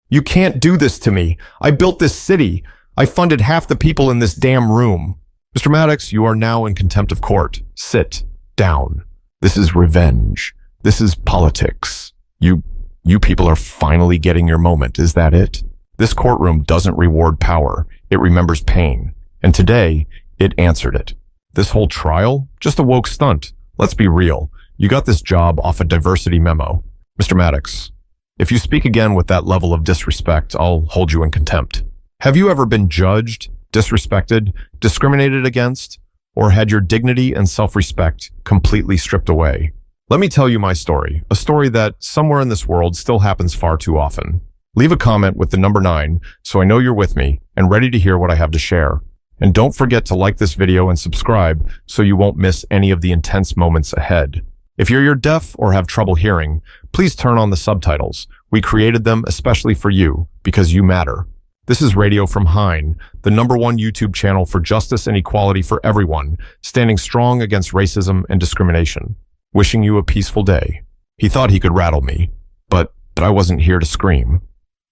You can't do this to me. I built this city. I funded half the people in this damn room. Mr. Maddox, you are now in contempt of court. Sit down. This is revenge. This is politics. You people are finally getting your moment. Is that it? This courtroom doesn't reward power. It remembers pain. And today, it answered it. This whole trial? Just a woke stunt. Let's be real. You got this job off a diversity memo. Mr. Maddox, if you speak again with that level of disrespect, I'll hold you in contempt. Have you ever been judged, disrespected, discriminated against, or had your dignity and self-respect completely stripped away? Let me tell you my story, a story that somewhere in this world still happens far too often. Leave a comment with the number 9 so I know you're with me and ready to hear what I have to share. And don't forget to like this video and subscribe so you won't miss any of the intense moments ahead. If you're deaf or have trouble hearing, please turn on the subtitles. We created them especially for you because you matter. This is Radio from Hine, the #1 YouTube channel for justice and equality for everyone, standing strong against racism and discrimination. Wishing you a peaceful day. He thought he could rattle me, but I wasn't here to scream.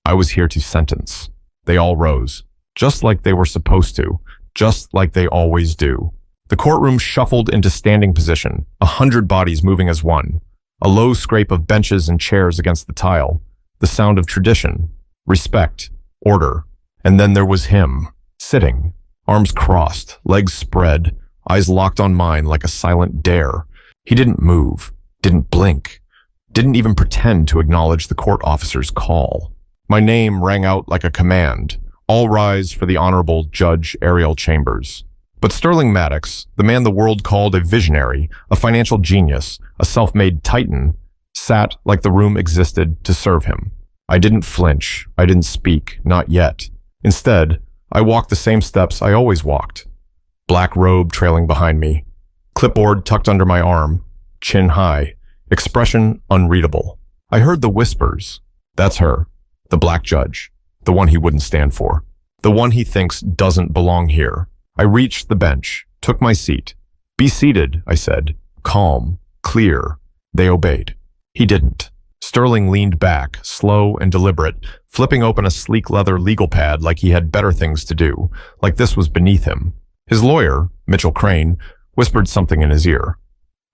I was here to sentence. They all rose, just like they were supposed to, just like they always do. The courtroom shuffled into standing position, 100 bodies moving as one. A low scrape of benches and chairs against the tile. The sound of tradition, respect, order. And then there was him, sitting, arms crossed, legs spread, eyes locked on mine like a silent dare. He didn't move, didn't blink, didn't even pretend to acknowledge the court officer's call. My name rang out like a command. All rise for the Honorable Judge Ariel Chambers. But Sterling Maddox, the man the world called a visionary, a financial genius, a self-made titan, sat like the room existed to serve him. I didn't flinch. I didn't speak. Not yet. Instead, I walked the same steps I always walked. Black robe trailing behind me. Clipboard tucked under my arm. Chin high. Expression unreadable. I heard the whispers. That's her. The black judge. The one he wouldn't stand for. The one he thinks doesn't belong here. I reached the bench, took my seat. Be seated, I said. Calm, clear. They obeyed. He didn't. Sterling leaned back, slow and deliberate, flipping open a sleek leather legal pad like he had better things to do, like this was beneath him. His lawyer, Mitchell Crane, whispered something in his ear.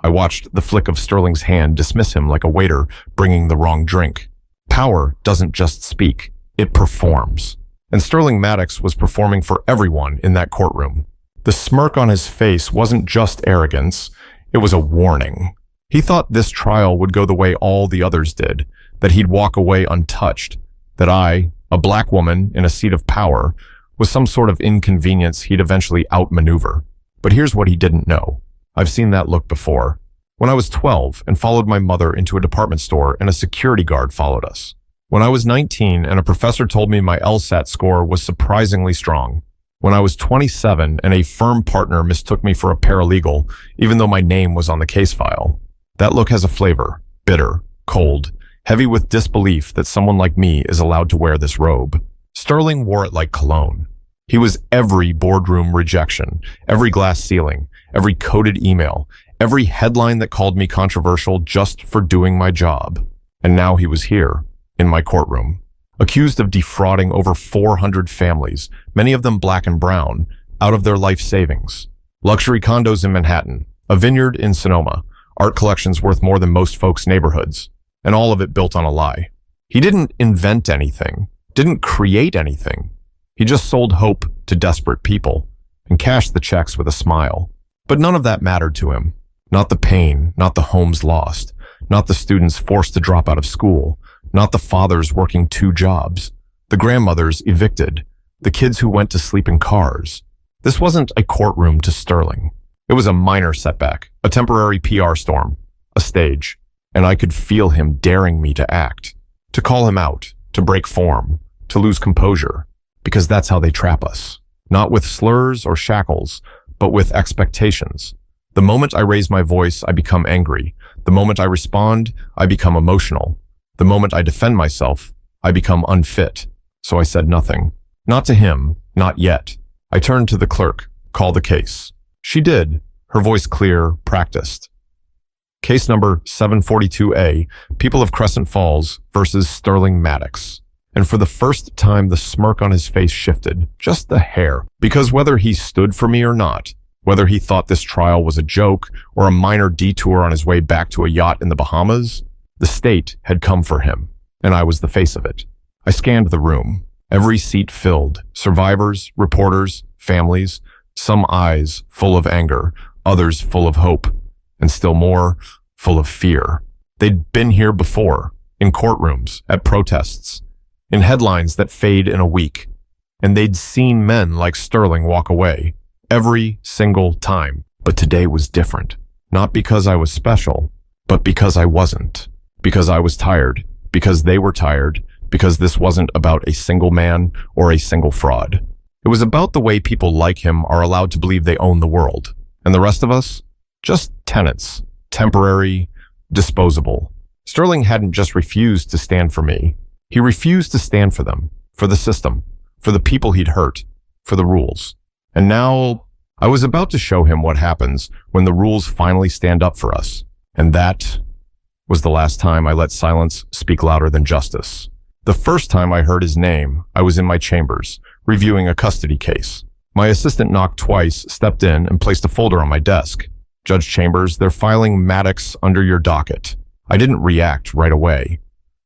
I watched the flick of Sterling's hand dismiss him like a waiter bringing the wrong drink. Power doesn't just speak, it performs. And Sterling Maddox was performing for everyone in that courtroom. The smirk on his face wasn't just arrogance, it was a warning. He thought this trial would go the way all the others did, that he'd walk away untouched, that I, a black woman in a seat of power, was some sort of inconvenience he'd eventually outmaneuver. But here's what he didn't know. I've seen that look before. When I was 12 and followed my mother into a department store and a security guard followed us. When I was 19 and a professor told me my LSAT score was surprisingly strong. When I was 27 and a firm partner mistook me for a paralegal, even though my name was on the case file. That look has a flavor, bitter, cold, heavy with disbelief that someone like me is allowed to wear this robe. Sterling wore it like cologne. He was every boardroom rejection, every glass ceiling, every coded email, every headline that called me controversial just for doing my job. And now he was here. In my courtroom, accused of defrauding over 400 families, many of them black and brown, out of their life savings. Luxury condos in Manhattan, a vineyard in Sonoma, art collections worth more than most folks' neighborhoods, and all of it built on a lie. He didn't invent anything, didn't create anything. He just sold hope to desperate people and cashed the checks with a smile. But none of that mattered to him. Not the pain, not the homes lost, not the students forced to drop out of school, not the fathers working 2 jobs, the grandmothers evicted, the kids who went to sleep in cars. This wasn't a courtroom to Sterling. It was a minor setback, a temporary PR storm, a stage, and I could feel him daring me to act, to call him out, to break form, to lose composure, because that's how they trap us. Not with slurs or shackles, but with expectations. The moment I raise my voice, I become angry. The moment I respond, I become emotional. The moment I defend myself, I become unfit. So I said nothing. Not to him, not yet. I turned to the clerk, call the case. She did, her voice clear, practiced. Case number 742A, People of Crescent Falls versus Sterling Maddox. And for the first time, the smirk on his face shifted, just a hair, because whether he stood for me or not, whether he thought this trial was a joke or a minor detour on his way back to a yacht in the Bahamas, the state had come for him, and I was the face of it. I scanned the room, every seat filled, survivors, reporters, families, some eyes full of anger, others full of hope, and still more, full of fear. They'd been here before, in courtrooms, at protests, in headlines that fade in a week, and they'd seen men like Sterling walk away, every single time. But today was different, not because I was special, but because I wasn't, because I was tired, because they were tired, because this wasn't about a single man or a single fraud. It was about the way people like him are allowed to believe they own the world, and the rest of us, just tenants, temporary, disposable. Sterling hadn't just refused to stand for me. He refused to stand for them, for the system, for the people he'd hurt, for the rules. And now, I was about to show him what happens when the rules finally stand up for us. And that was the last time I let silence speak louder than justice. The first time I heard his name, I was in my chambers, reviewing a custody case. My assistant knocked twice, stepped in, and placed a folder on my desk. "Judge Chambers, they're filing Maddox under your docket." I didn't react right away.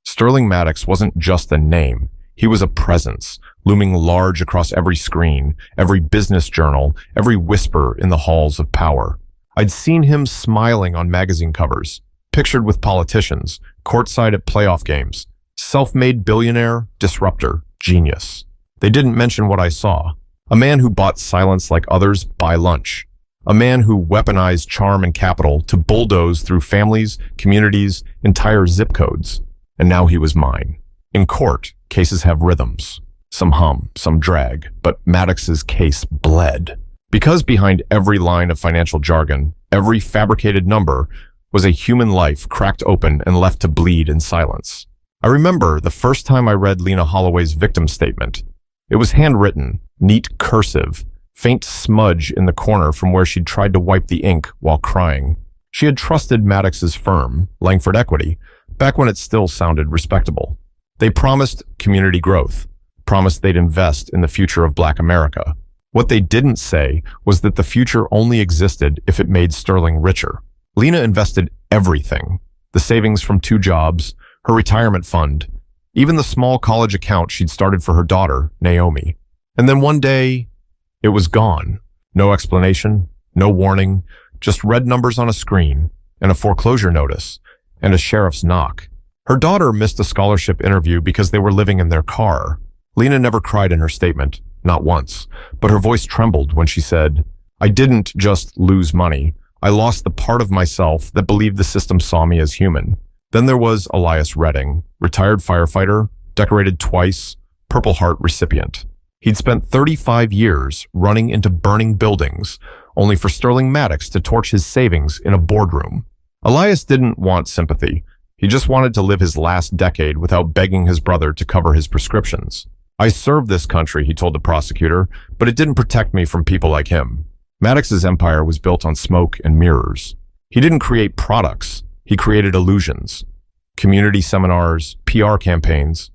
Sterling Maddox wasn't just a name. He was a presence, looming large across every screen, every business journal, every whisper in the halls of power. I'd seen him smiling on magazine covers, pictured with politicians, courtside at playoff games. Self-made billionaire, disruptor, genius. They didn't mention what I saw. A man who bought silence like others buy lunch. A man who weaponized charm and capital to bulldoze through families, communities, entire zip codes. And now he was mine. In court, cases have rhythms. Some hum, some drag, but Maddox's case bled. Because behind every line of financial jargon, every fabricated number, was a human life cracked open and left to bleed in silence. I remember the first time I read Lena Holloway's victim statement. It was handwritten, neat cursive, faint smudge in the corner from where she'd tried to wipe the ink while crying. She had trusted Maddox's firm, Langford Equity, back when it still sounded respectable. They promised community growth, promised they'd invest in the future of Black America. What they didn't say was that the future only existed if it made Sterling richer. Lena invested everything, the savings from 2 jobs, her retirement fund, even the small college account she'd started for her daughter, Naomi. And then one day, it was gone. No explanation, no warning, just red numbers on a screen, and a foreclosure notice, and a sheriff's knock. Her daughter missed a scholarship interview because they were living in their car. Lena never cried in her statement, not once, but her voice trembled when she said, "I didn't just lose money. I lost the part of myself that believed the system saw me as human." Then there was Elias Redding, retired firefighter, decorated twice, Purple Heart recipient. He'd spent 35 years running into burning buildings, only for Sterling Maddox to torch his savings in a boardroom. Elias didn't want sympathy. He just wanted to live his last decade without begging his brother to cover his prescriptions. "I served this country," he told the prosecutor, "but it didn't protect me from people like him." Maddox's empire was built on smoke and mirrors. He didn't create products. He created illusions. Community seminars, PR campaigns,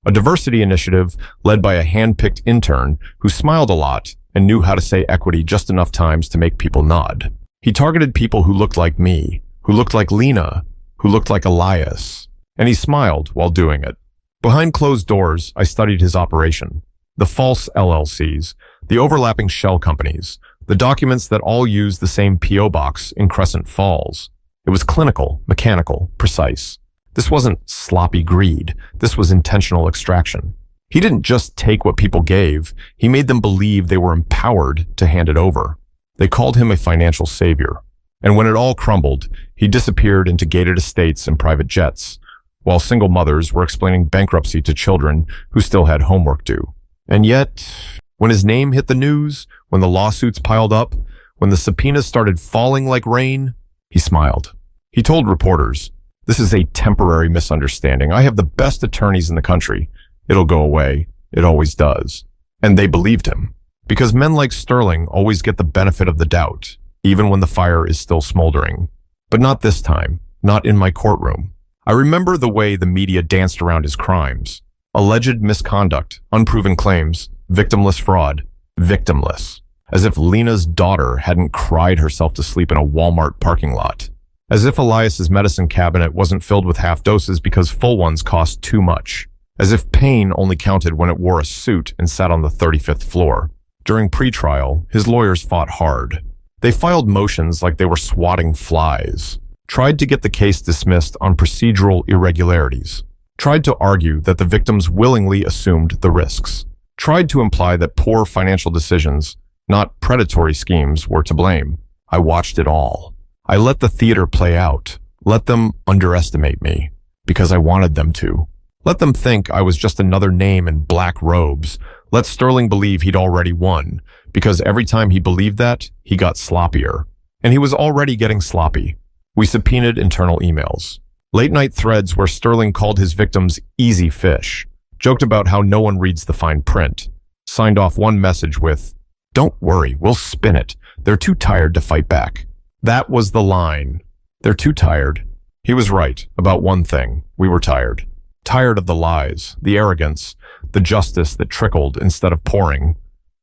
a diversity initiative led by a hand-picked intern who smiled a lot and knew how to say equity just enough times to make people nod. He targeted people who looked like me, who looked like Lena, who looked like Elias, and he smiled while doing it. Behind closed doors, I studied his operation. The false LLCs, the overlapping shell companies, the documents that all use the same P.O. box in Crescent Falls. It was clinical, mechanical, precise. This wasn't sloppy greed. This was intentional extraction. He didn't just take what people gave. He made them believe they were empowered to hand it over. They called him a financial savior. And when it all crumbled, he disappeared into gated estates and private jets, while single mothers were explaining bankruptcy to children who still had homework due. And yet, when his name hit the news, when the lawsuits piled up, when the subpoenas started falling like rain, he smiled. He told reporters, "This is a temporary misunderstanding. I have the best attorneys in the country. It'll go away. It always does." And they believed him. Because men like Sterling always get the benefit of the doubt, even when the fire is still smoldering. But not this time. Not in my courtroom. I remember the way the media danced around his crimes. Alleged misconduct, unproven claims, victimless fraud, victimless. As if Lena's daughter hadn't cried herself to sleep in a Walmart parking lot. As if Elias's medicine cabinet wasn't filled with half doses because full ones cost too much. As if pain only counted when it wore a suit and sat on the 35th floor. During pretrial, his lawyers fought hard. They filed motions like they were swatting flies. Tried to get the case dismissed on procedural irregularities. Tried to argue that the victims willingly assumed the risks. Tried to imply that poor financial decisions, not predatory schemes, were to blame. I watched it all. I let the theater play out. Let them underestimate me, because I wanted them to. Let them think I was just another name in black robes. Let Sterling believe he'd already won, because every time he believed that, he got sloppier. And he was already getting sloppy. We subpoenaed internal emails. Late-night threads where Sterling called his victims easy fish, joked about how no one reads the fine print, signed off one message with, "Don't worry, we'll spin it. They're too tired to fight back." That was the line. They're too tired. He was right about one thing. We were tired. Tired of the lies, the arrogance, the justice that trickled instead of pouring.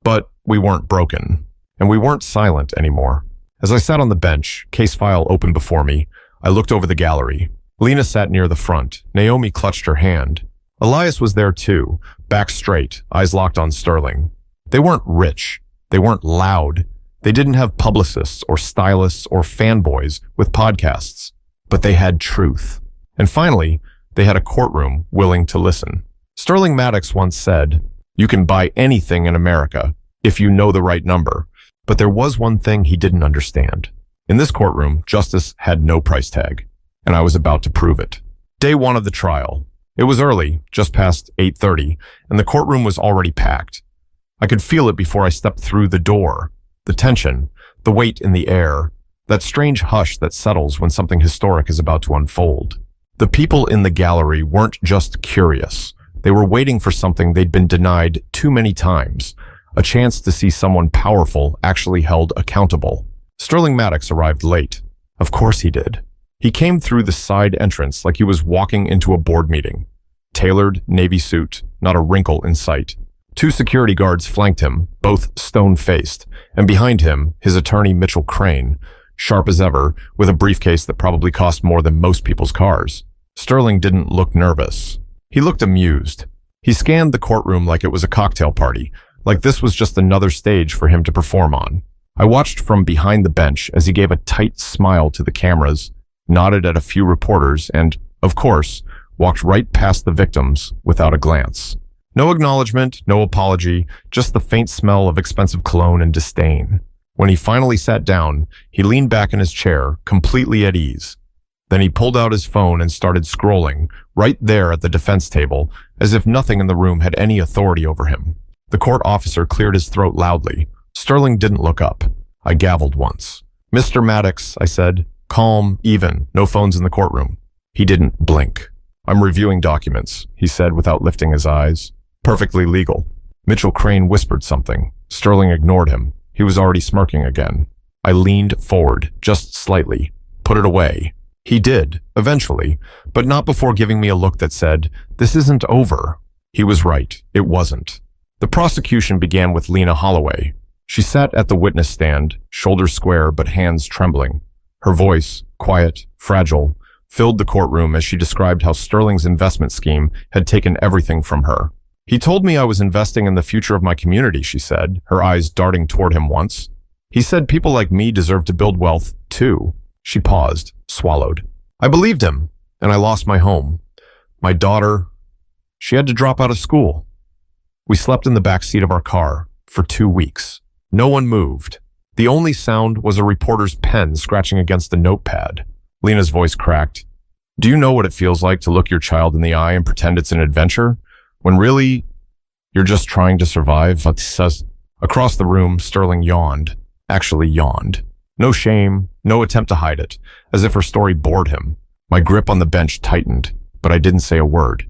But we weren't broken. And we weren't silent anymore. As I sat on the bench, case file open before me, I looked over the gallery. Lena sat near the front. Naomi clutched her hand. Elias was there too, back straight, eyes locked on Sterling. They weren't rich. They weren't loud. They didn't have publicists or stylists or fanboys with podcasts. But they had truth. And finally, they had a courtroom willing to listen. Sterling Maddox once said, "You can buy anything in America if you know the right number." But there was one thing he didn't understand. In this courtroom, justice had no price tag. And I was about to prove it. Day one of the trial. It was early, just past 8:30, and the courtroom was already packed. I could feel it before I stepped through the door. The tension, the weight in the air, that strange hush that settles when something historic is about to unfold. The people in the gallery weren't just curious. They were waiting for something they'd been denied too many times, a chance to see someone powerful actually held accountable. Sterling Maddox arrived late. Of course he did. He came through the side entrance like he was walking into a board meeting. Tailored navy suit, not a wrinkle in sight. 2 security guards flanked him, both stone-faced, and behind him, his attorney Mitchell Crane, sharp as ever, with a briefcase that probably cost more than most people's cars. Sterling didn't look nervous. He looked amused. He scanned the courtroom like it was a cocktail party, like this was just another stage for him to perform on. I watched from behind the bench as he gave a tight smile to the cameras, nodded at a few reporters, and, of course, walked right past the victims without a glance. No acknowledgement, no apology, just the faint smell of expensive cologne and disdain. When he finally sat down, he leaned back in his chair, completely at ease. Then he pulled out his phone and started scrolling, right there at the defense table, as if nothing in the room had any authority over him. The court officer cleared his throat loudly. Sterling didn't look up. I gavelled once. "Mr. Maddox," I said. Calm, even, no phones in the courtroom. He didn't blink. "I'm reviewing documents," he said without lifting his eyes. "Perfectly legal." Mitchell Crane whispered something. Sterling ignored him. He was already smirking again. I leaned forward, just slightly. "Put it away." He did, eventually, but not before giving me a look that said, "This isn't over." He was right. It wasn't. The prosecution began with Lena Holloway. She sat at the witness stand, shoulders square but hands trembling. Her voice, quiet, fragile, filled the courtroom as she described how Sterling's investment scheme had taken everything from her. "He told me I was investing in the future of my community," she said, her eyes darting toward him once. "He said people like me deserve to build wealth, too." She paused, swallowed. "I believed him, and I lost my home. My daughter, she had to drop out of school." We slept in the back seat of our car for 2 weeks. No one moved. The only sound was a reporter's pen scratching against a notepad. Lena's voice cracked. "Do you know what it feels like to look your child in the eye and pretend it's an adventure? When really, you're just trying to survive?" Across the room, Sterling yawned. Actually yawned. No shame, no attempt to hide it, as if her story bored him. My grip on the bench tightened, but I didn't say a word.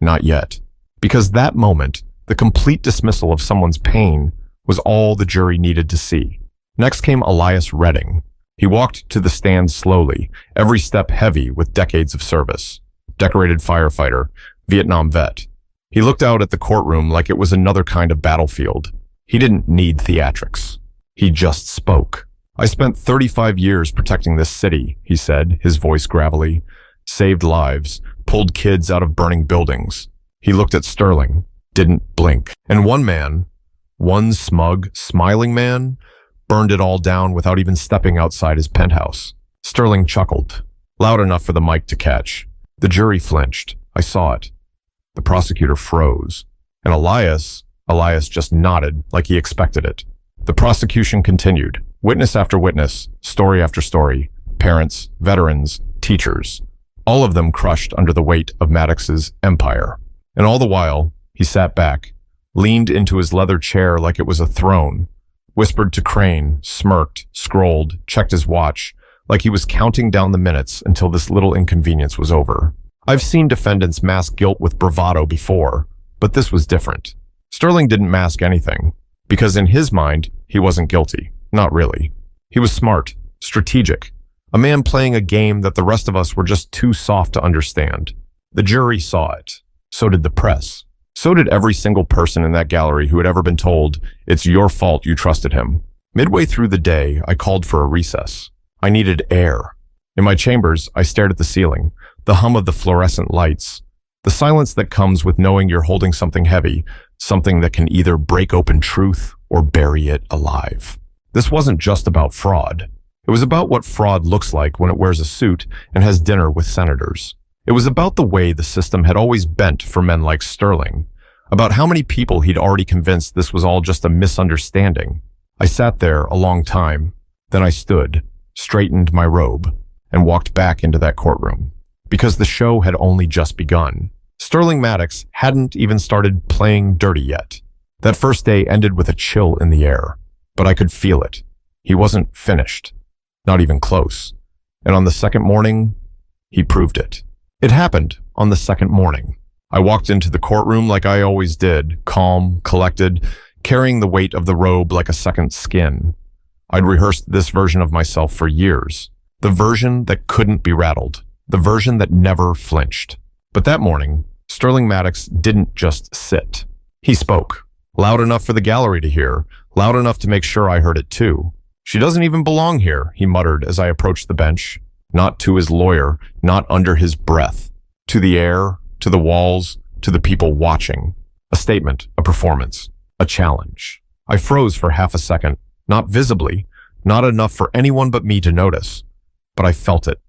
Not yet. Because that moment, the complete dismissal of someone's pain, was all the jury needed to see. Next came Elias Redding. He walked to the stand slowly, every step heavy with decades of service. Decorated firefighter, Vietnam vet. He looked out at the courtroom like it was another kind of battlefield. He didn't need theatrics. He just spoke. "I spent 35 years protecting this city," he said, his voice gravelly. "Saved lives, pulled kids out of burning buildings." He looked at Sterling, didn't blink. And one smug, smiling man, burned it all down without even stepping outside his penthouse. Sterling chuckled, loud enough for the mic to catch. The jury flinched. I saw it. The prosecutor froze. And Elias just nodded like he expected it. The prosecution continued. Witness after witness, story after story, parents, veterans, teachers, all of them crushed under the weight of Maddox's empire. And all the while, he sat back, leaned into his leather chair like it was a throne, whispered to Crane, smirked, scrolled, checked his watch, like he was counting down the minutes until this little inconvenience was over. I've seen defendants mask guilt with bravado before, but this was different. Sterling didn't mask anything, because in his mind, he wasn't guilty. Not really. He was smart, strategic, a man playing a game that the rest of us were just too soft to understand. The jury saw it. So did the press. So did every single person in that gallery who had ever been told, "It's your fault you trusted him." Midway through the day, I called for a recess. I needed air. In my chambers, I stared at the ceiling, the hum of the fluorescent lights, the silence that comes with knowing you're holding something heavy, something that can either break open truth or bury it alive. This wasn't just about fraud. It was about what fraud looks like when it wears a suit and has dinner with senators. It was about the way the system had always bent for men like Sterling, about how many people he'd already convinced this was all just a misunderstanding. I sat there a long time. Then I stood, straightened my robe, and walked back into that courtroom. Because the show had only just begun. Sterling Maddox hadn't even started playing dirty yet. That first day ended with a chill in the air, but I could feel it. He wasn't finished, not even close. And on the second morning, he proved it. It happened on the second morning. I walked into the courtroom like I always did, calm, collected, carrying the weight of the robe like a second skin. I'd rehearsed this version of myself for years, the version that couldn't be rattled, the version that never flinched. But that morning, Sterling Maddox didn't just sit. He spoke, loud enough for the gallery to hear, loud enough to make sure I heard it too. "She doesn't even belong here," he muttered as I approached the bench. Not to his lawyer, not under his breath. To the air, to the walls, to the people watching. A statement, a performance, a challenge. I froze for half a second, not visibly, not enough for anyone but me to notice. But I felt it,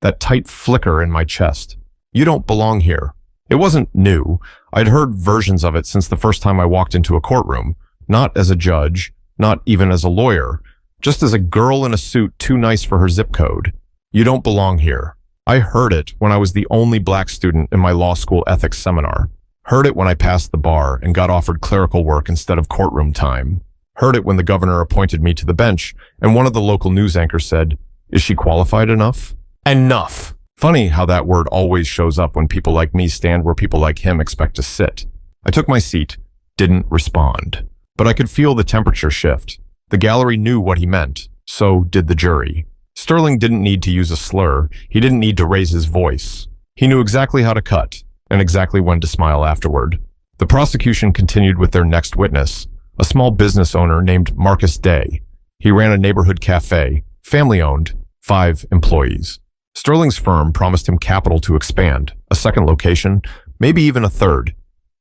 that tight flicker in my chest. "You don't belong here." It wasn't new. I'd heard versions of it since the first time I walked into a courtroom, not as a judge, not even as a lawyer, just as a girl in a suit too nice for her zip code. "You don't belong here." I heard it when I was the only black student in my law school ethics seminar. Heard it when I passed the bar and got offered clerical work instead of courtroom time. Heard it when the governor appointed me to the bench and one of the local news anchors said, "Is she qualified enough?" Enough! Funny how that word always shows up when people like me stand where people like him expect to sit. I took my seat, didn't respond. But I could feel the temperature shift. The gallery knew what he meant. So did the jury. Sterling didn't need to use a slur. He didn't need to raise his voice. He knew exactly how to cut and exactly when to smile afterward. The prosecution continued with their next witness, a small business owner named Marcus Day. He ran a neighborhood cafe, family-owned, 5 employees. Sterling's firm promised him capital to expand, a second location, maybe even a third.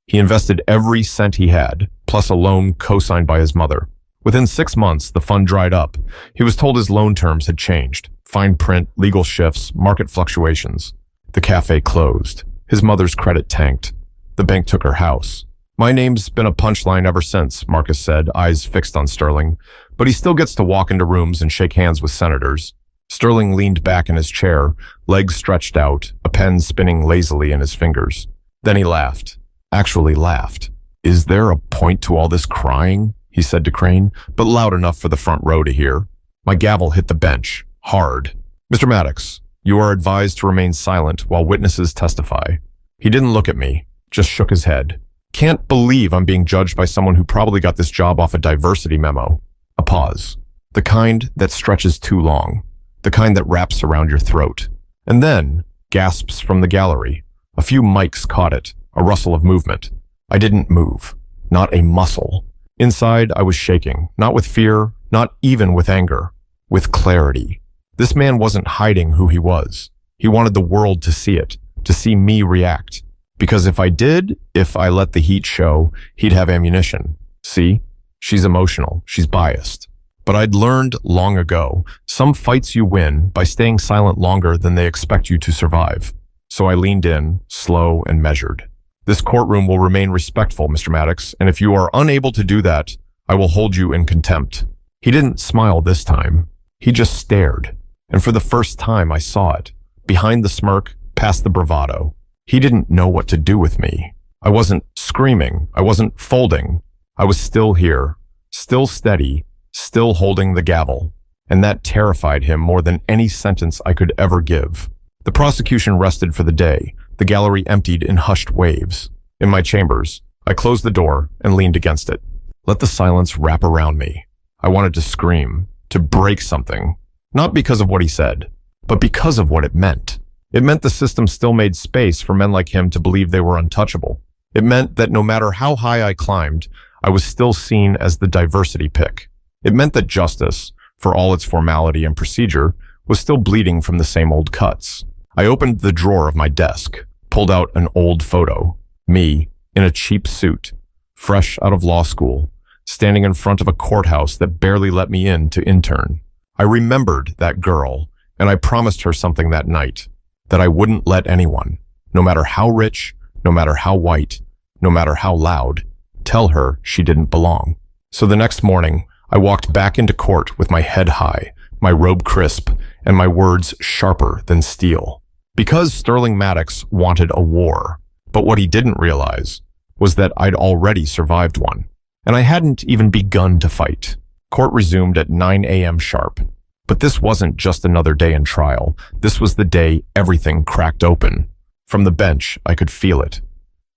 He invested every cent he had, plus a loan co-signed by his mother. Within 6 months, the fund dried up. He was told his loan terms had changed. Fine print, legal shifts, market fluctuations. The cafe closed. His mother's credit tanked. The bank took her house. "My name's been a punchline ever since," Marcus said, eyes fixed on Sterling. "But he still gets to walk into rooms and shake hands with senators." Sterling leaned back in his chair, legs stretched out, a pen spinning lazily in his fingers. Then he laughed. Actually laughed. "Is there a point to all this crying?" he said to Crane, but loud enough for the front row to hear. My gavel hit the bench, hard. "Mr. Maddox, you are advised to remain silent while witnesses testify." He didn't look at me, just shook his head. "Can't believe I'm being judged by someone who probably got this job off a diversity memo." A pause. The kind that stretches too long. The kind that wraps around your throat. And then, gasps from the gallery. A few mics caught it, a rustle of movement. I didn't move. Not a muscle. Inside, I was shaking, not with fear, not even with anger, with clarity. This man wasn't hiding who he was. He wanted the world to see it, to see me react. Because if I let the heat show, he'd have ammunition. See? She's emotional. She's biased. But I'd learned long ago, some fights you win by staying silent longer than they expect you to survive. So I leaned in, slow and measured. This courtroom will remain respectful, Mr. Maddox, and if you are unable to do that, I will hold you in contempt. He didn't smile this time. He just stared. And for the first time, I saw it. Behind the smirk, past the bravado. He didn't know what to do with me. I wasn't screaming. I wasn't folding. I was still here, still steady, still holding the gavel. And that terrified him more than any sentence I could ever give. The prosecution rested for the day. The gallery emptied in hushed waves. In my chambers, I closed the door and leaned against it. Let the silence wrap around me. I wanted to scream, to break something. Not because of what he said, but because of what it meant. It meant the system still made space for men like him to believe they were untouchable. It meant that no matter how high I climbed, I was still seen as the diversity pick. It meant that justice, for all its formality and procedure, was still bleeding from the same old cuts. I opened the drawer of my desk, pulled out an old photo. Me, in a cheap suit, fresh out of law school, standing in front of a courthouse that barely let me in to intern. I remembered that girl, and I promised her something that night, that I wouldn't let anyone, no matter how rich, no matter how white, no matter how loud, tell her she didn't belong. So the next morning, I walked back into court with my head high, my robe crisp, and my words sharper than steel. Because Sterling Maddox wanted a war, but what he didn't realize was that I'd already survived one, and I hadn't even begun to fight. Court resumed at 9 a.m. sharp. But this wasn't just another day in trial. This was the day everything cracked open. From the bench, I could feel it.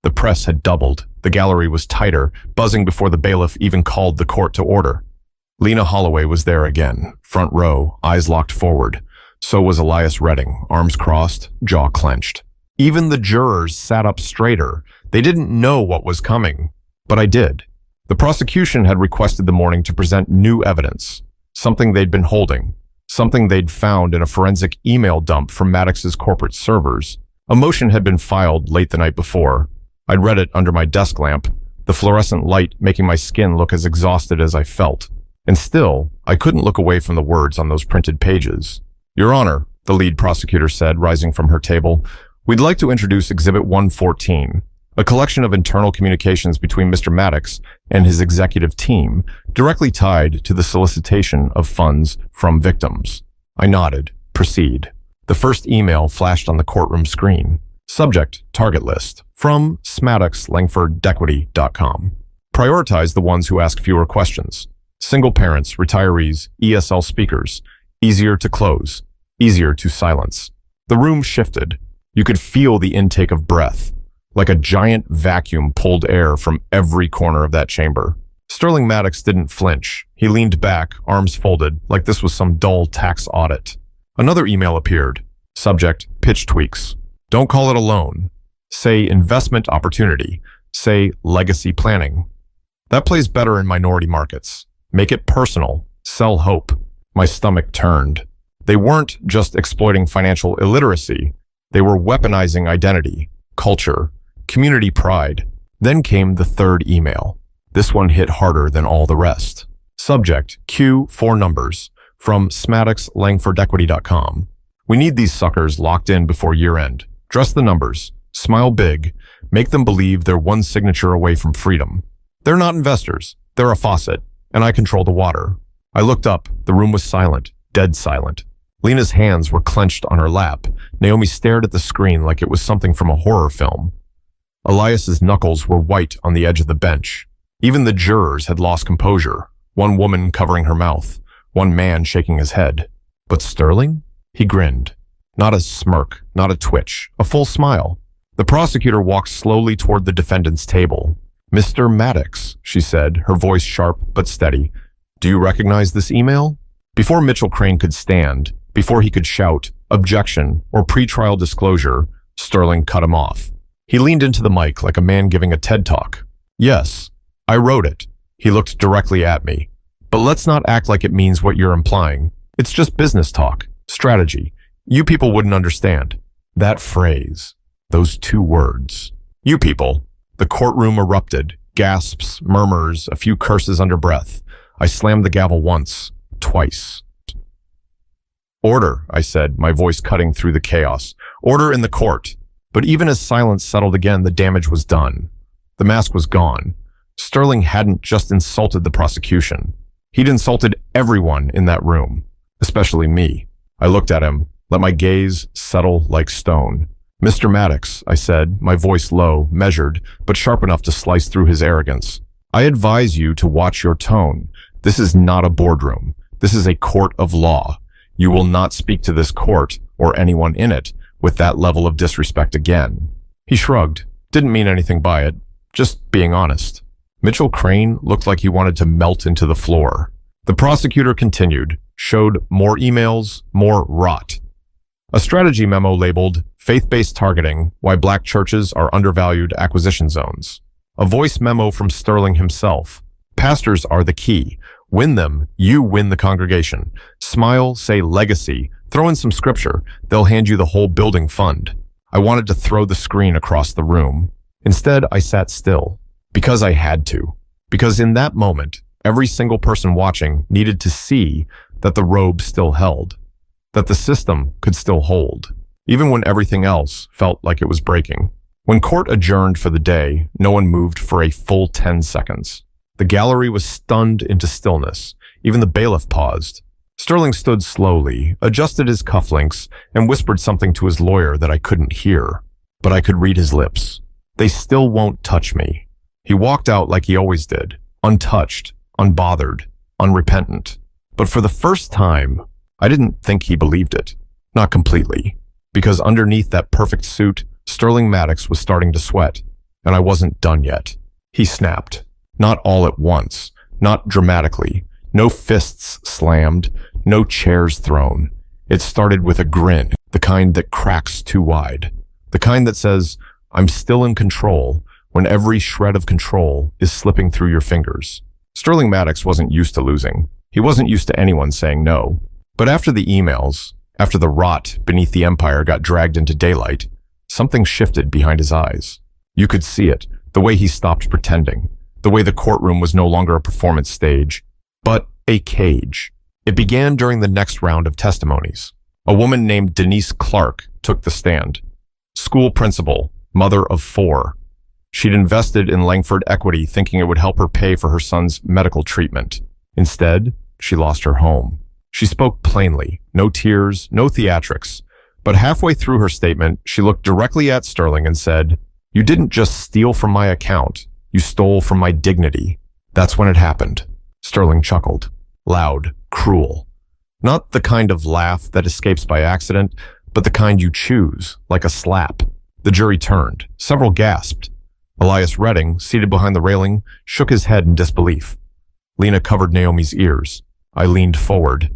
The press had doubled. The gallery was tighter, buzzing before the bailiff even called the court to order. Lena Holloway was there again, front row, eyes locked forward. So was Elias Redding, arms crossed, jaw clenched. Even the jurors sat up straighter. They didn't know what was coming, but I did. The prosecution had requested the morning to present new evidence, something they'd been holding, something they'd found in a forensic email dump from Maddox's corporate servers. A motion had been filed late the night before. I'd read it under my desk lamp, the fluorescent light making my skin look as exhausted as I felt. And still, I couldn't look away from the words on those printed pages. Your Honor, the lead prosecutor said, rising from her table, we'd like to introduce Exhibit 114, a collection of internal communications between Mr. Maddox and his executive team, directly tied to the solicitation of funds from victims. I nodded. Proceed. The first email flashed on the courtroom screen. Subject, target list, from smaddoxlangfordequity.com. Prioritize the ones who ask fewer questions. Single parents, retirees, ESL speakers. Easier to close. Easier to silence. The room shifted. You could feel the intake of breath, like a giant vacuum pulled air from every corner of that chamber. Sterling Maddox didn't flinch. He leaned back, arms folded, like this was some dull tax audit. Another email appeared. Subject, pitch tweaks. Don't call it a loan. Say investment opportunity. Say legacy planning. That plays better in minority markets. Make it personal. Sell hope. My stomach turned. They weren't just exploiting financial illiteracy. They were weaponizing identity, culture, community pride. Then came the third email. This one hit harder than all the rest. Subject, Q, 4 numbers, from smaddoxlangfordequity.com. We need these suckers locked in before year end. Dress the numbers. Smile big. Make them believe they're one signature away from freedom. They're not investors. They're a faucet, and I control the water. I looked up. The room was silent, dead silent. Lena's hands were clenched on her lap. Naomi stared at the screen like it was something from a horror film. Elias's knuckles were white on the edge of the bench. Even the jurors had lost composure, one woman covering her mouth, one man shaking his head. But Sterling? He grinned. Not a smirk, not a twitch, a full smile. The prosecutor walked slowly toward the defendant's table. Mr. Maddox, she said, her voice sharp but steady. Do you recognize this email? Before Mitchell Crane could stand, before he could shout, objection, or pretrial disclosure, Sterling cut him off. He leaned into the mic like a man giving a TED Talk. Yes, I wrote it. He looked directly at me. But let's not act like it means what you're implying. It's just business talk, strategy. You people wouldn't understand. That phrase, those two words. You people. The courtroom erupted, gasps, murmurs, a few curses under breath. I slammed the gavel once, twice. Order, I said, my voice cutting through the chaos. Order in the court. But even as silence settled again, the damage was done. The mask was gone. Sterling hadn't just insulted the prosecution. He'd insulted everyone in that room, especially me. I looked at him, let my gaze settle like stone. Mr. Maddox, I said, my voice low, measured, but sharp enough to slice through his arrogance. I advise you to watch your tone. This is not a boardroom. This is a court of law. You will not speak to this court, or anyone in it, with that level of disrespect again. He shrugged, didn't mean anything by it, just being honest. Mitchell Crane looked like he wanted to melt into the floor. The prosecutor continued, showed more emails, more rot. A strategy memo labeled, Faith-Based Targeting, Why Black Churches Are Undervalued Acquisition Zones. A voice memo from Sterling himself. Pastors are the key. Win them, you win the congregation. Smile, say legacy, throw in some scripture. They'll hand you the whole building fund. I wanted to throw the screen across the room. Instead, I sat still. Because I had to. Because in that moment, every single person watching needed to see that the robe still held. That the system could still hold. Even when everything else felt like it was breaking. When court adjourned for the day, no one moved for a full 10 seconds. The gallery was stunned into stillness. Even the bailiff paused. Sterling stood slowly, adjusted his cufflinks, and whispered something to his lawyer that I couldn't hear. But I could read his lips. They still won't touch me. He walked out like he always did, untouched, unbothered, unrepentant. But for the first time, I didn't think he believed it. Not completely. Because underneath that perfect suit, Sterling Maddox was starting to sweat, and I wasn't done yet. He snapped. Not all at once, not dramatically. No fists slammed, no chairs thrown. It started with a grin, the kind that cracks too wide. The kind that says, I'm still in control, when every shred of control is slipping through your fingers. Sterling Maddox wasn't used to losing. He wasn't used to anyone saying no. But after the emails, after the rot beneath the empire got dragged into daylight, something shifted behind his eyes. You could see it, the way he stopped pretending, the way the courtroom was no longer a performance stage, but a cage. It began during the next round of testimonies. A woman named Denise Clark took the stand. School principal, mother of 4. She'd invested in Langford equity thinking it would help her pay for her son's medical treatment. Instead, she lost her home. She spoke plainly, no tears, no theatrics. But halfway through her statement, she looked directly at Sterling and said, You didn't just steal from my account. You stole from my dignity. That's when it happened. Sterling chuckled. Loud, cruel. Not the kind of laugh that escapes by accident, but the kind you choose, like a slap. The jury turned. Several gasped. Elias Redding, seated behind the railing, shook his head in disbelief. Lena covered Naomi's ears. I leaned forward.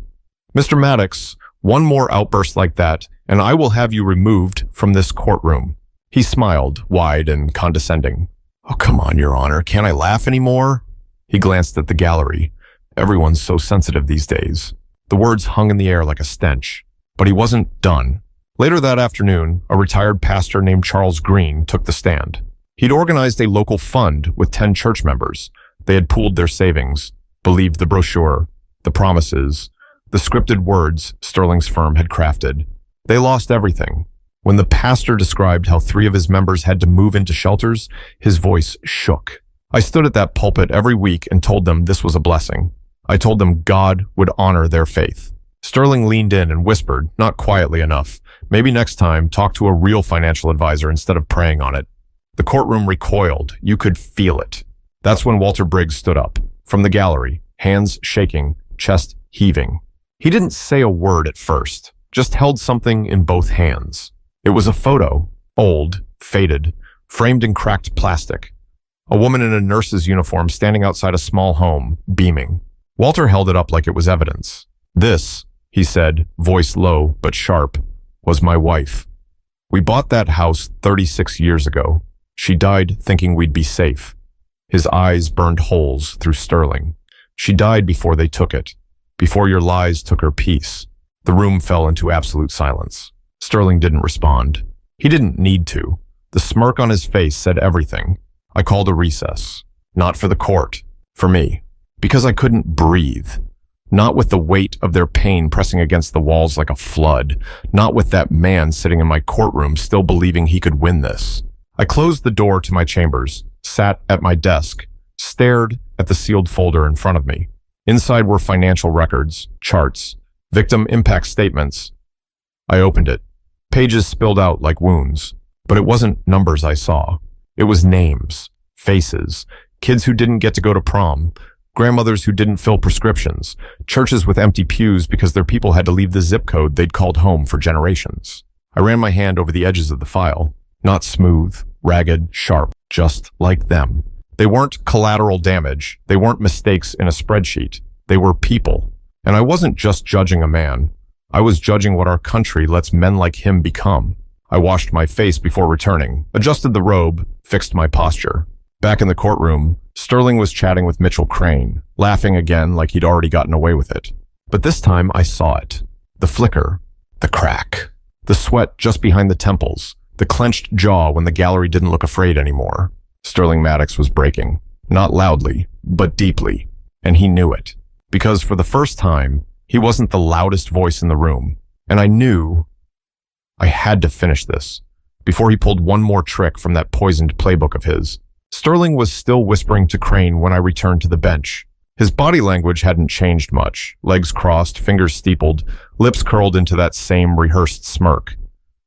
Mr. Maddox, one more outburst like that, and I will have you removed from this courtroom. He smiled, wide and condescending. Oh, come on, Your Honor. Can't I laugh anymore? He glanced at the gallery. Everyone's so sensitive these days. The words hung in the air like a stench. But he wasn't done. Later that afternoon, a retired pastor named Charles Green took the stand. He'd organized a local fund with 10 church members. They had pooled their savings, believed the brochure, the promises, the scripted words Sterling's firm had crafted. They lost everything. When the pastor described how 3 of his members had to move into shelters, his voice shook. I stood at that pulpit every week and told them this was a blessing. I told them God would honor their faith. Sterling leaned in and whispered, not quietly enough, maybe next time talk to a real financial advisor instead of preying on it. The courtroom recoiled. You could feel it. That's when Walter Briggs stood up, from the gallery, hands shaking, chest heaving. He didn't say a word at first, just held something in both hands. It was a photo, old, faded, framed in cracked plastic. A woman in a nurse's uniform standing outside a small home, beaming. Walter held it up like it was evidence. This, he said, voice low but sharp, was my wife. We bought that house 36 years ago. She died thinking we'd be safe. His eyes burned holes through Sterling. She died before they took it, before your lies took her peace. The room fell into absolute silence. Sterling didn't respond. He didn't need to. The smirk on his face said everything. I called a recess. Not for the court. For me. Because I couldn't breathe. Not with the weight of their pain pressing against the walls like a flood. Not with that man sitting in my courtroom still believing he could win this. I closed the door to my chambers, sat at my desk, stared at the sealed folder in front of me. Inside were financial records, charts, victim impact statements. I opened it. Pages spilled out like wounds. But it wasn't numbers I saw. It was names, faces, kids who didn't get to go to prom, grandmothers who didn't fill prescriptions, churches with empty pews because their people had to leave the zip code they'd called home for generations. I ran my hand over the edges of the file. Not smooth, ragged, sharp, just like them. They weren't collateral damage. They weren't mistakes in a spreadsheet. They were people. And I wasn't just judging a man. I was judging what our country lets men like him become. I washed my face before returning, adjusted the robe, fixed my posture. Back in the courtroom, Sterling was chatting with Mitchell Crane, laughing again like he'd already gotten away with it. But this time I saw it. The flicker, the crack, the sweat just behind the temples, the clenched jaw when the gallery didn't look afraid anymore. Sterling Maddox was breaking, not loudly, but deeply, and he knew it. Because for the first time, he wasn't the loudest voice in the room, and I knew I had to finish this before he pulled one more trick from that poisoned playbook of his. Sterling was still whispering to Crane when I returned to the bench. His body language hadn't changed much, legs crossed, fingers steepled, lips curled into that same rehearsed smirk.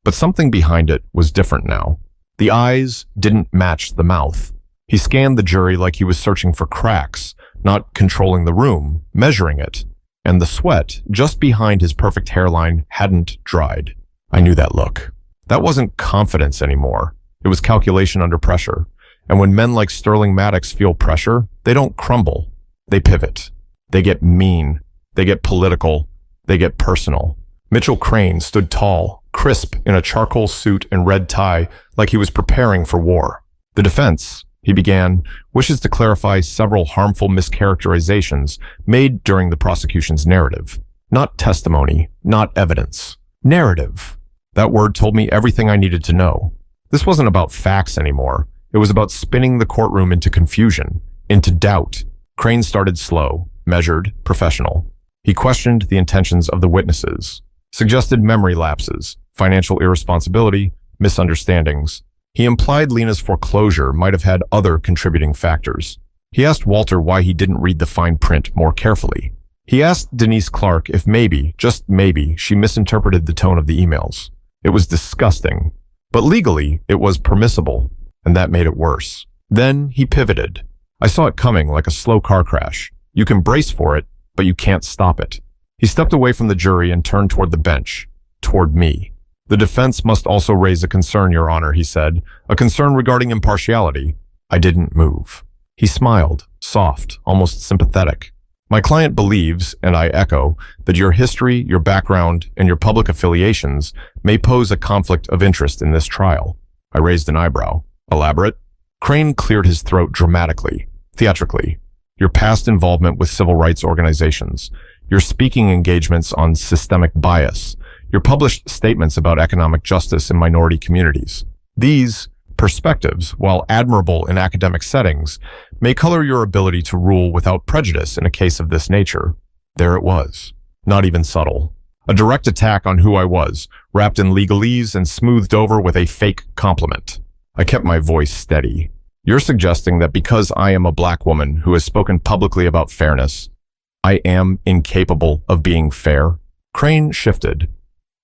But something behind it was different now. The eyes didn't match the mouth. He scanned the jury like he was searching for cracks, not controlling the room, measuring it. And the sweat just behind his perfect hairline hadn't dried. I knew that look. That wasn't confidence anymore. It was calculation under pressure. And when men like Sterling Maddox feel pressure, they don't crumble. They pivot. They get mean. They get political. They get personal. Mitchell Crane stood tall, crisp in a charcoal suit and red tie like he was preparing for war. The defense, he began, wishes to clarify several harmful mischaracterizations made during the prosecution's narrative. Not testimony, not evidence. Narrative. That word told me everything I needed to know. This wasn't about facts anymore. It was about spinning the courtroom into confusion, into doubt. Crane started slow, measured, professional. He questioned the intentions of the witnesses, suggested memory lapses, financial irresponsibility, misunderstandings. He implied Lena's foreclosure might have had other contributing factors. He asked Walter why he didn't read the fine print more carefully. He asked Denise Clark if maybe, just maybe, she misinterpreted the tone of the emails. It was disgusting, but legally it was permissible, and that made it worse. Then he pivoted. I saw it coming like a slow car crash. You can brace for it, but you can't stop it. He stepped away from the jury and turned toward the bench, toward me. The defense must also raise a concern, Your Honor, he said, a concern regarding impartiality. I didn't move. He smiled, soft, almost sympathetic. My client believes, and I echo, that your history, your background, and your public affiliations may pose a conflict of interest in this trial. I raised an eyebrow. Elaborate? Crane cleared his throat dramatically, theatrically. Your past involvement with civil rights organizations, your speaking engagements on systemic bias, your published statements about economic justice in minority communities. These perspectives, while admirable in academic settings, may color your ability to rule without prejudice in a case of this nature. There it was. Not even subtle. A direct attack on who I was, wrapped in legalese and smoothed over with a fake compliment. I kept my voice steady. You're suggesting that because I am a black woman who has spoken publicly about fairness, I am incapable of being fair? Crane shifted.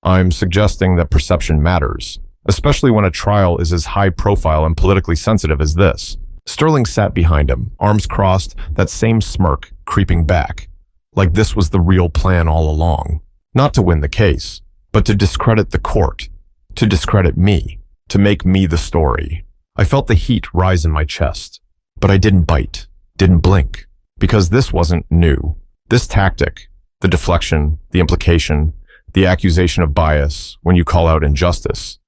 I'm suggesting that perception matters, especially when a trial is as high profile and politically sensitive as this. Sterling sat behind him, arms crossed, that same smirk creeping back, like this was the real plan all along. Not to win the case, but to discredit the court, to discredit me, to make me the story. I felt the heat rise in my chest, but I didn't bite, didn't blink, because this wasn't new. This tactic, the deflection, the implication, the accusation of bias when you call out injustice,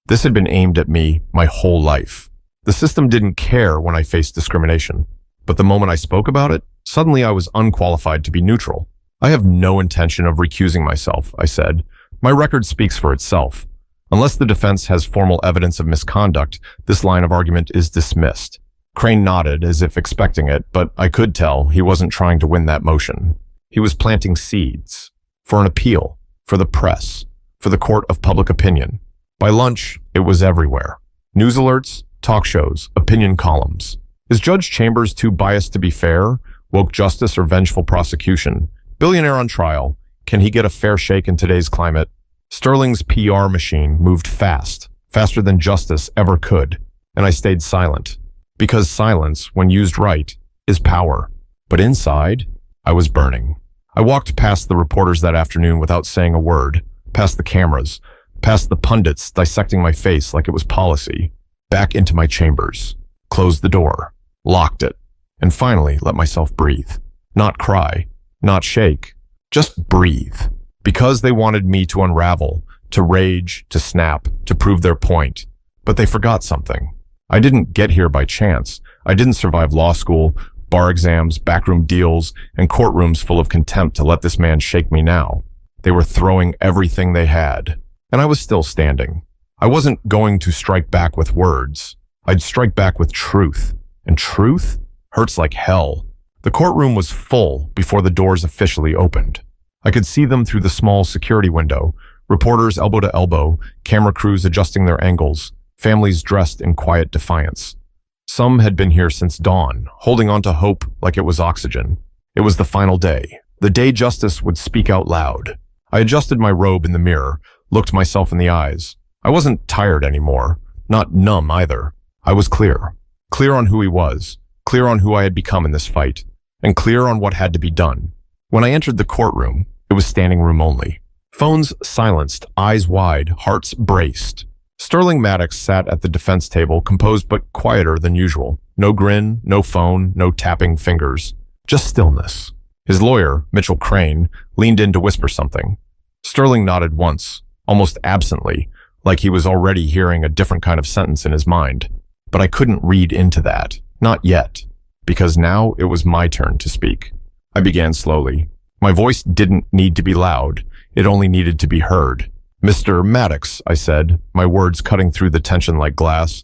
This had been aimed at me my whole life. The system didn't care when I faced discrimination, but the moment I spoke about it, suddenly I was unqualified to be neutral. I have no intention of recusing myself, I said. My record speaks for itself. Unless the defense has formal evidence of misconduct, this line of argument is dismissed. Crane nodded as if expecting it, but I could tell he wasn't trying to win that motion. He was planting seeds for an appeal, for the press, for the court of public opinion. By lunch, it was everywhere. News alerts, talk shows, opinion columns. Is Judge Chambers too biased to be fair? Woke justice or vengeful prosecution? Billionaire on trial. Can he get a fair shake in today's climate? Sterling's PR machine moved fast, faster than justice ever could, and I stayed silent. Because silence, when used right, is power. But inside, I was burning. I walked past the reporters that afternoon without saying a word, past the cameras, past the pundits dissecting my face like it was policy, back into my chambers, closed the door, locked it, and finally let myself breathe. Not cry, not shake, just breathe. Because they wanted me to unravel, to rage, to snap, to prove their point. But they forgot something. I didn't get here by chance. I didn't survive law school, bar exams, backroom deals, and courtrooms full of contempt to let this man shake me now. They were throwing everything they had, and I was still standing. I wasn't going to strike back with words. I'd strike back with truth, and truth hurts like hell. The courtroom was full before the doors officially opened. I could see them through the small security window, reporters elbow to elbow, camera crews adjusting their angles, families dressed in quiet defiance. Some had been here since dawn, holding on to hope like it was oxygen. It was the final day, the day justice would speak out loud. I adjusted my robe in the mirror, looked myself in the eyes. I wasn't tired anymore, not numb either. I was clear. Clear on who he was, clear on who I had become in this fight, and clear on what had to be done. When I entered the courtroom, it was standing room only. Phones silenced, eyes wide, hearts braced. Sterling Maddox sat at the defense table, composed but quieter than usual. No grin, no phone, no tapping fingers. Just stillness. His lawyer, Mitchell Crane, leaned in to whisper something. Sterling nodded once, almost absently, like he was already hearing a different kind of sentence in his mind. But I couldn't read into that. Not yet. Because now it was my turn to speak. I began slowly. My voice didn't need to be loud. It only needed to be heard. Mr. Maddox, I said, my words cutting through the tension like glass.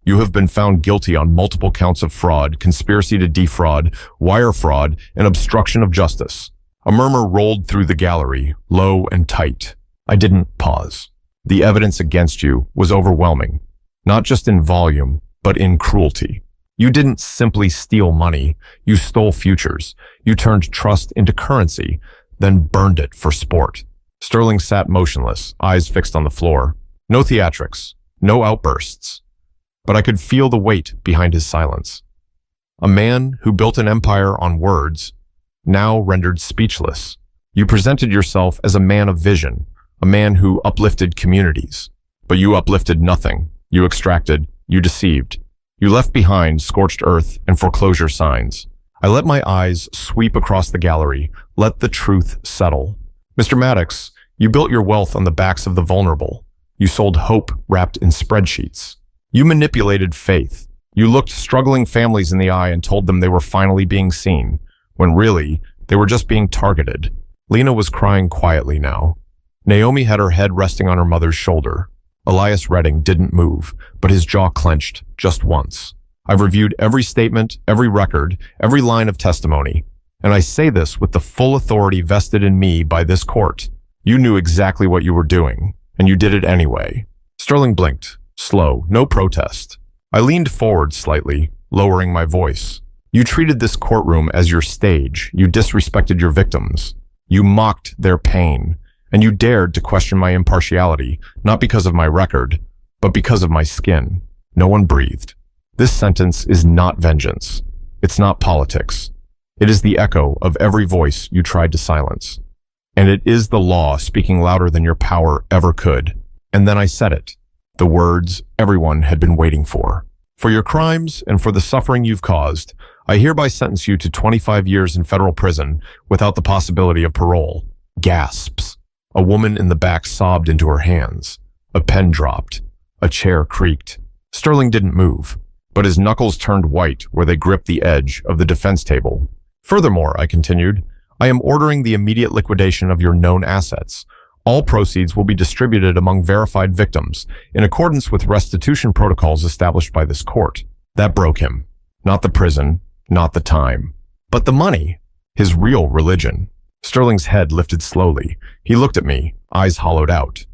You have been found guilty on multiple counts of fraud, conspiracy to defraud, wire fraud, and obstruction of justice. A murmur rolled through the gallery, low and tight. I didn't pause. The evidence against you was overwhelming, not just in volume, but in cruelty. You didn't simply steal money. You stole futures. You turned trust into currency, then burned it for sport. Sterling sat motionless, eyes fixed on the floor. No theatrics, no outbursts. But I could feel the weight behind his silence. A man who built an empire on words, now rendered speechless. You presented yourself as a man of vision, a man who uplifted communities. But you uplifted nothing. You extracted, you deceived. You left behind scorched earth and foreclosure signs. I let my eyes sweep across the gallery, let the truth settle. Mr. Maddox, you built your wealth on the backs of the vulnerable. You sold hope wrapped in spreadsheets. You manipulated faith. You looked struggling families in the eye and told them they were finally being seen, when really, they were just being targeted. Lena was crying quietly now. Naomi had her head resting on her mother's shoulder. Elias Redding didn't move, but his jaw clenched just once. I've reviewed every statement, every record, every line of testimony, and I say this with the full authority vested in me by this court. You knew exactly what you were doing, and you did it anyway. Sterling blinked, slow, no protest. I leaned forward slightly, lowering my voice. You treated this courtroom as your stage. You disrespected your victims. You mocked their pain. And you dared to question my impartiality, not because of my record, but because of my skin. No one breathed. This sentence is not vengeance. It's not politics. It is the echo of every voice you tried to silence. And it is the law speaking louder than your power ever could. And then I said it, the words everyone had been waiting for. For your crimes and for the suffering you've caused, I hereby sentence you to 25 years in federal prison without the possibility of parole. Gasps. A woman in the back sobbed into her hands. A pen dropped. A chair creaked. Sterling didn't move, but his knuckles turned white where they gripped the edge of the defense table. Furthermore, I continued, I am ordering the immediate liquidation of your known assets. All proceeds will be distributed among verified victims in accordance with restitution protocols established by this court. That broke him. Not the prison, not the time, but the money, his real religion. Sterling's head lifted slowly. He looked at me, eyes hollowed out.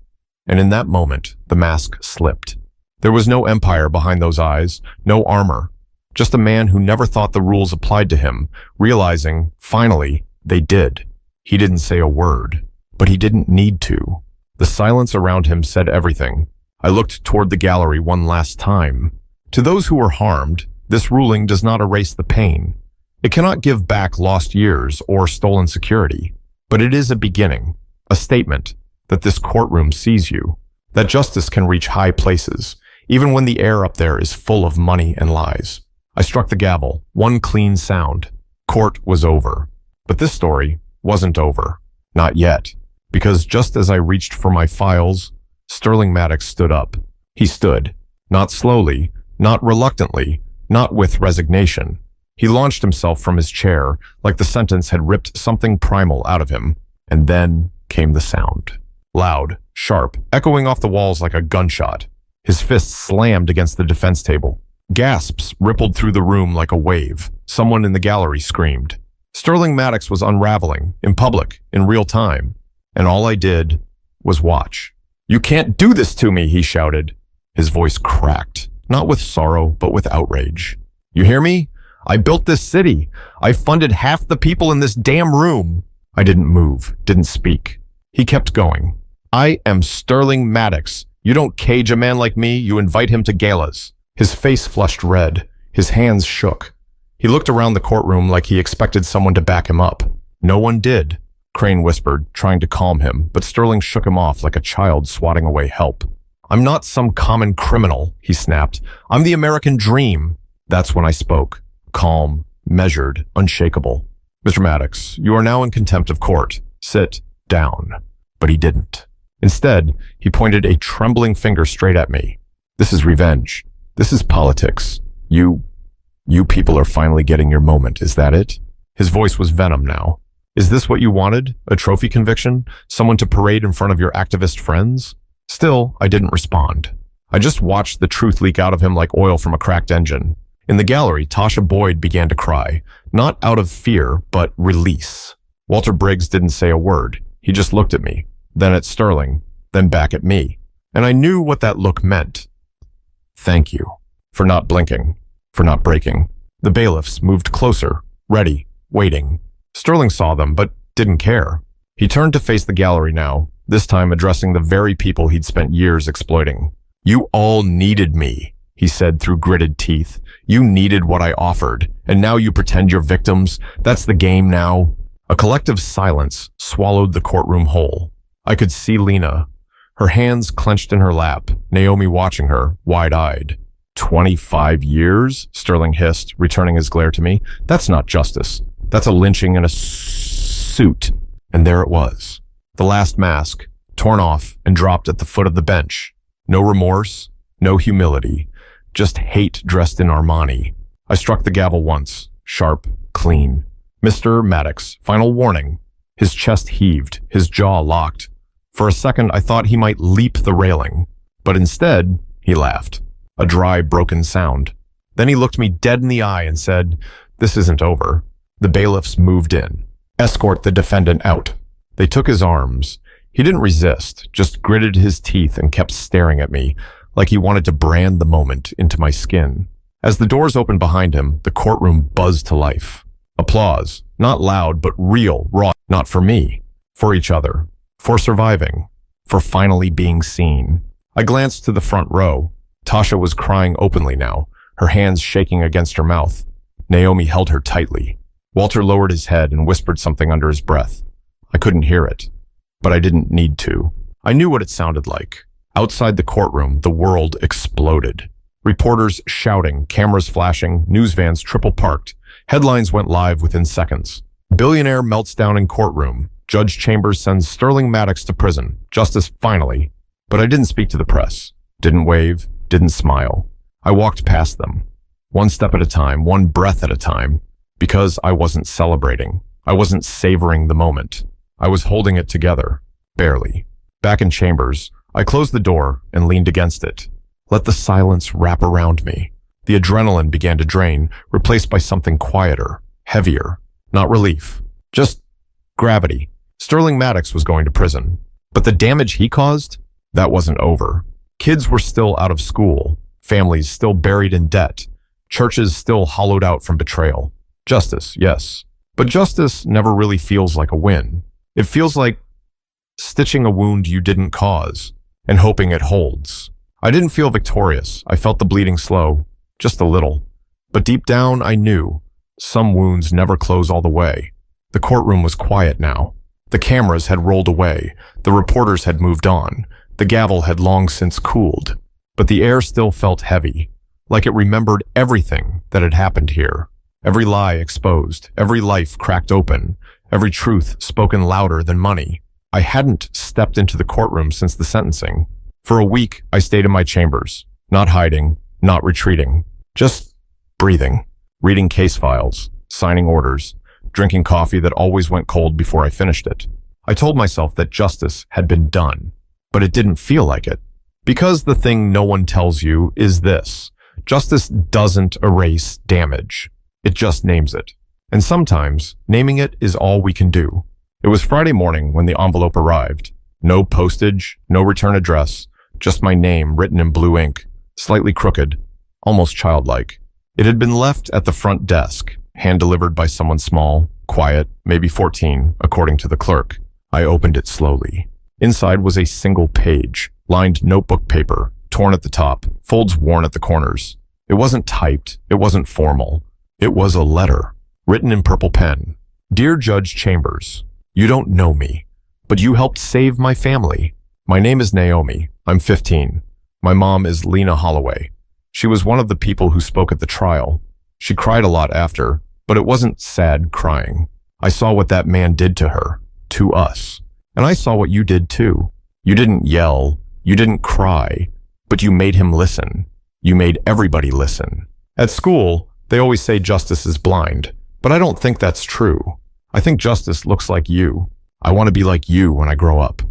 And in that moment, the mask slipped. There was no empire behind those eyes, no armor. Just a man who never thought the rules applied to him, realizing, finally, they did. He didn't say a word, but he didn't need to. The silence around him said everything. I looked toward the gallery one last time. To those who were harmed, this ruling does not erase the pain. It cannot give back lost years or stolen security, but it is a beginning, a statement that this courtroom sees you, that justice can reach high places, even when the air up there is full of money and lies. I struck the gavel, one clean sound. Court was over. But this story wasn't over. Not yet. Because just as I reached for my files, Sterling Maddox stood up. He stood. Not slowly, not reluctantly, not with resignation. He launched himself from his chair, like the sentence had ripped something primal out of him. And then came the sound. Loud, sharp, echoing off the walls like a gunshot. His fist slammed against the defense table. Gasps rippled through the room like a wave. Someone in the gallery screamed. Sterling Maddox was unraveling, in public, in real time. And all I did was watch. "You can't do this to me," he shouted. His voice cracked, not with sorrow, but with outrage. "You hear me? I built this city. I funded half the people in this damn room." I didn't move, didn't speak. He kept going. "I am Sterling Maddox. You don't cage a man like me, you invite him to galas." His face flushed red. His hands shook. He looked around the courtroom like he expected someone to back him up. No one did, Crane whispered, trying to calm him, but Sterling shook him off like a child swatting away help. "I'm not some common criminal," he snapped. "I'm the American dream." That's when I spoke. Calm, measured, unshakable. "Mr. Maddox, you are now in contempt of court. Sit down." But he didn't. Instead, he pointed a trembling finger straight at me. "This is revenge. This is politics. You people are finally getting your moment, is that it?" His voice was venom now. "Is this what you wanted? A trophy conviction? Someone to parade in front of your activist friends?" Still, I didn't respond. I just watched the truth leak out of him like oil from a cracked engine. In the gallery, Tasha Boyd began to cry, not out of fear, but release. Walter Briggs didn't say a word. He just looked at me, then at Sterling, then back at me. And I knew what that look meant. Thank you. For not blinking. For not breaking. The bailiffs moved closer, ready, waiting. Sterling saw them, but didn't care. He turned to face the gallery now, this time addressing the very people he'd spent years exploiting. "You all needed me," he said through gritted teeth. "You needed what I offered, and now you pretend you're victims? That's the game now?" A collective silence swallowed the courtroom whole. I could see Lena, her hands clenched in her lap, Naomi watching her, wide-eyed. 25 years? Sterling hissed, returning his glare to me. "That's not justice. That's a lynching in a suit." And there it was. The last mask, torn off and dropped at the foot of the bench. No remorse, no humility, just hate dressed in Armani. I struck the gavel once, sharp, clean. "Mr. Maddox, final warning." His chest heaved, his jaw locked. For a second, I thought he might leap the railing, but instead, he laughed. A dry, broken sound. Then he looked me dead in the eye and said, "This isn't over." The bailiffs moved in. "Escort the defendant out." They took his arms. He didn't resist, just gritted his teeth and kept staring at me, like he wanted to brand the moment into my skin. As the doors opened behind him, the courtroom buzzed to life. Applause, not loud, but real, raw, not for me, for each other, for surviving, for finally being seen. I glanced to the front row. Tasha was crying openly now, her hands shaking against her mouth. Naomi held her tightly. Walter lowered his head and whispered something under his breath. I couldn't hear it, but I didn't need to. I knew what it sounded like. Outside the courtroom, the world exploded. Reporters shouting, cameras flashing, news vans triple parked. Headlines went live within seconds. Billionaire melts down in courtroom. Judge Chambers sends Sterling Maddox to prison. Justice finally. But I didn't speak to the press. Didn't wave, didn't smile. I walked past them, one step at a time, one breath at a time, because I wasn't celebrating. I wasn't savoring the moment. I was holding it together, barely. Back in chambers, I closed the door and leaned against it. Let the silence wrap around me. The adrenaline began to drain, replaced by something quieter, heavier. Not relief, just gravity. Sterling Maddox was going to prison, but the damage he caused, that wasn't over. Kids were still out of school, families still buried in debt, churches still hollowed out from betrayal. Justice, yes, but justice never really feels like a win. It feels like stitching a wound you didn't cause and hoping it holds. I didn't feel victorious. I felt the bleeding slow, just a little. But deep down, I knew some wounds never close all the way. The courtroom was quiet now. The cameras had rolled away. The reporters had moved on. The gavel had long since cooled. But the air still felt heavy, like it remembered everything that had happened here. Every lie exposed, every life cracked open, every truth spoken louder than money. I hadn't stepped into the courtroom since the sentencing. For a week, I stayed in my chambers, not hiding, not retreating, just breathing, reading case files, signing orders, drinking coffee that always went cold before I finished it. I told myself that justice had been done, but it didn't feel like it. Because the thing no one tells you is this: justice doesn't erase damage. It just names it. And sometimes, naming it is all we can do. It was Friday morning when the envelope arrived. No postage, no return address, just my name written in blue ink, slightly crooked, almost childlike. It had been left at the front desk, hand-delivered by someone small, quiet, maybe 14, according to the clerk. I opened it slowly. Inside was a single page, lined notebook paper, torn at the top, folds worn at the corners. It wasn't typed, it wasn't formal. It was a letter, written in purple pen. Dear Judge Chambers, you don't know me, but you helped save my family. My name is Naomi. I'm 15. My mom is Lena Holloway. She was one of the people who spoke at the trial. She cried a lot after, but it wasn't sad crying. I saw what that man did to her, to us. And I saw what you did too. You didn't yell, you didn't cry, but you made him listen. You made everybody listen. At school, they always say justice is blind, but I don't think that's true. I think justice looks like you. I want to be like you when I grow up.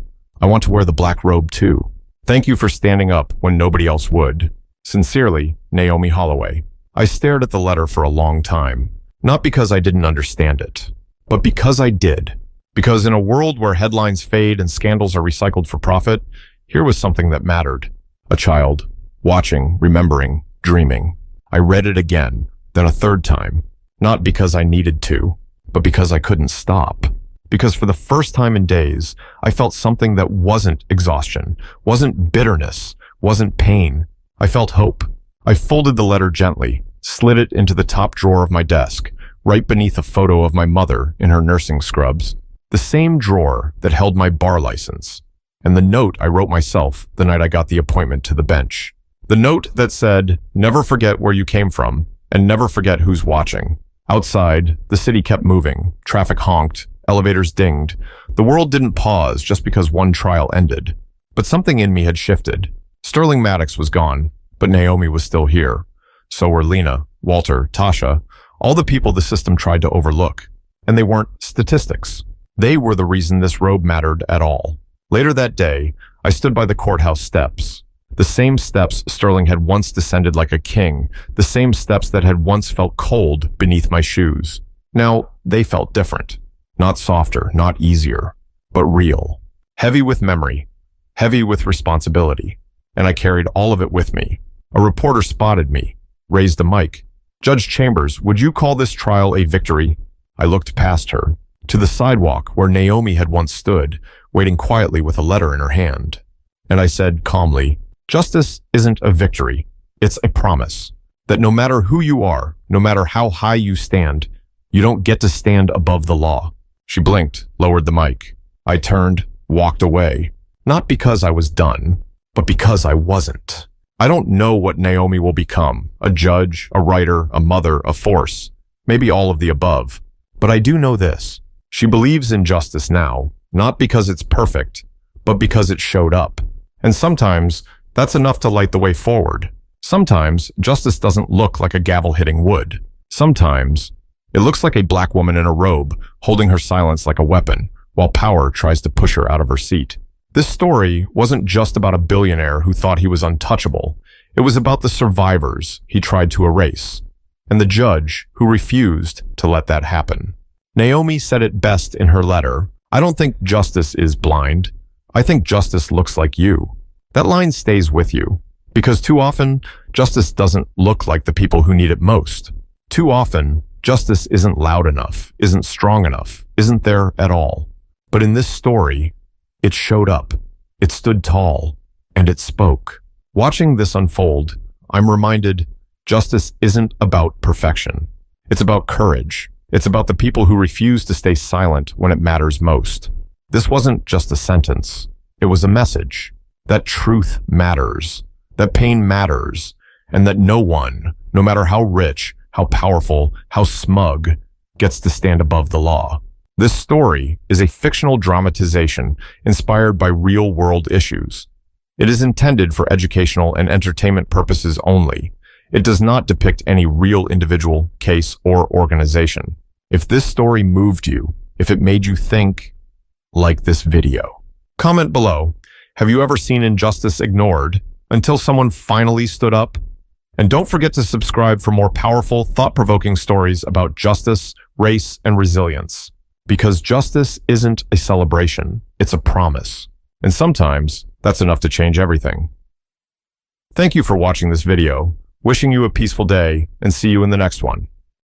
I want to wear the black robe too. Thank you for standing up when nobody else would. Sincerely, Naomi Holloway. I stared at the letter for a long time, not because I didn't understand it, but because I did. Because in a world where headlines fade and scandals are recycled for profit, here was something that mattered. A child, watching, remembering, dreaming. I read it again, then a third time, not because I needed to, but because I couldn't stop. Because for the first time in days, I felt something that wasn't exhaustion, wasn't bitterness, wasn't pain. I felt hope. I folded the letter gently, slid it into the top drawer of my desk, right beneath a photo of my mother in her nursing scrubs. The same drawer that held my bar license, and the note I wrote myself the night I got the appointment to the bench. The note that said, never forget where you came from, and never forget who's watching. Outside, the city kept moving, traffic honked, elevators dinged. The world didn't pause just because one trial ended. But something in me had shifted. Sterling Maddox was gone, but Naomi was still here. So were Lena, Walter, Tasha, all the people the system tried to overlook. And they weren't statistics. They were the reason this robe mattered at all. Later that day, I stood by the courthouse steps. The same steps Sterling had once descended like a king, the same steps that had once felt cold beneath my shoes. Now, they felt different. Not softer, not easier, but real. Heavy with memory, heavy with responsibility. And I carried all of it with me. A reporter spotted me, raised a mic. Judge Chambers, would you call this trial a victory? I looked past her, to the sidewalk where Naomi had once stood, waiting quietly with a letter in her hand. And I said calmly, justice isn't a victory. It's a promise that no matter who you are, no matter how high you stand, you don't get to stand above the law. She blinked, lowered the mic. I turned, walked away, not because I was done, but because I wasn't. I don't know what Naomi will become, a judge, a writer, a mother, a force, maybe all of the above. But I do know this. She believes in justice now, not because it's perfect, but because it showed up. And sometimes That's enough to light the way forward. Sometimes justice doesn't look like a gavel hitting wood. Sometimes it looks like a black woman in a robe holding her silence like a weapon while power tries to push her out of her seat. This story wasn't just about a billionaire who thought he was untouchable. It was about the survivors he tried to erase, and the judge who refused to let that happen. Naomi said it best in her letter, "I don't think justice is blind. I think justice looks like you." That line stays with you, because too often, justice doesn't look like the people who need it most. Too often, justice isn't loud enough, isn't strong enough, isn't there at all. But in this story, it showed up, it stood tall, and it spoke. Watching this unfold, I'm reminded justice isn't about perfection. It's about courage. It's about the people who refuse to stay silent when it matters most. This wasn't just a sentence. It was a message that truth matters, that pain matters, and that no one, no matter how rich, how powerful, how smug, gets to stand above the law. This story is a fictional dramatization inspired by real-world issues. It is intended for educational and entertainment purposes only. It does not depict any real individual, case, or organization. If this story moved you, if it made you think, like this video. Comment below, have you ever seen injustice ignored until someone finally stood up? And don't forget to subscribe for more powerful, thought-provoking stories about justice, race, and resilience. Because justice isn't a celebration, it's a promise. And sometimes, that's enough to change everything. Thank you for watching this video. Wishing you a peaceful day, and see you in the next one.